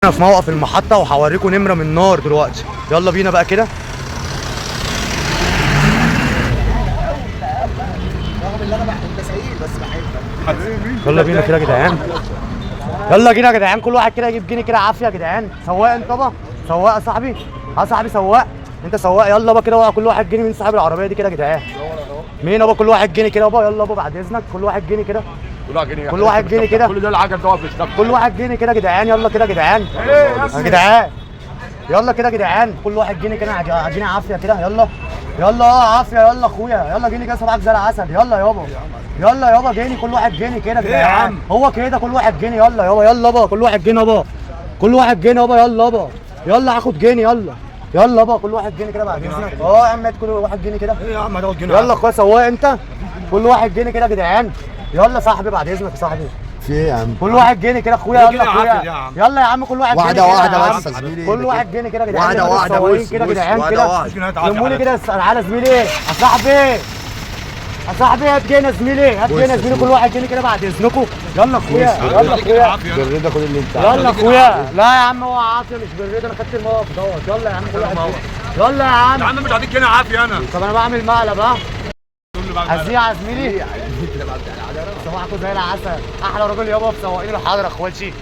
انا في موقف المحطة وهوريكم نمرة من نار دلوقتي. يلا بينا بقى كده. رغم اللي انا انت سعيد بس بحبك. يلا بينا كده يا جدعان. يلا بينا يا جدعان، كل واحد كده يجيب جنيه كده عافية يا جدعان. سواق انت بقى، سواق يا صاحبي. اه صاحبي سواق، انت سواق. يلا بقى كده كل واحد جنيه من صاحب العربية دي كده يا جدعان. مين بقى؟ كل واحد جنيه كده بقى. يلا بقى بعد اذنك كل واحد جنيه كده. كل واحد جنيه كده. كل ده العجل ده بيشتغل. كل واحد جنيه كده يا جدعان. يلا كده يا جدعان. يا جدعان يلا كده يا جدعان، كل واحد جنيه كده. جنيه عافيه كده. يلا يلا عافيه. يلا اخويا يلا جنيه كده صباعك زي العسل. يلا يابا يلا يابا جنيه. كل واحد جنيه كده يا جدعان. هو كده كل واحد جنيه. يلا يابا يلا بقى كل واحد جنيه بقى. كل واحد جنيه بقى. يلا بقى يلا هاخد جنيه. يلا يلا بقى كل واحد جنيه كده بعد اذنك. يا عم كل واحد جنيه كده. ايه يا عم هتاخد جنيه؟ يلا اخويا سواق انت. كل واحد جنيه كده يا جدعان. يلا صاحبي بعد اذنك يا صاحبي. في ايه يا عم؟ كل واحد جنيه كده اخويا. يلا اخويا يلا يا عم كل واحد واحدة جنيه واحدة كده. بس يا زميلي. كل واحد جنيه كده يا جدعان. واحدة واحدة السواقين بص كده يا بص جدعان واحدة كده. واحدة. لموني كده تعالى زميلي. يا صاحبي يا صاحبي هات جنيه يا زميلي. هات جنيه يا زميلي. كل واحد جنيه كده بعد اذنكم. يلا اخويا يلا اخويا. بالرضا خد اللي انت يلا اخويا. لا يا عم هو عافيه مش بالرضا. انا خدت الموقف دوت. يلا يا عم كل واحد جنيه. يلا يا عم. يا عم مش هديك جنيه عافيه انا. طب انا بعمل مقلب ها. تقول لي بقى هزيع يا زميلي. صباحكم زي العسل. احلى راجل يابا في سواقين الحضره اخواتي.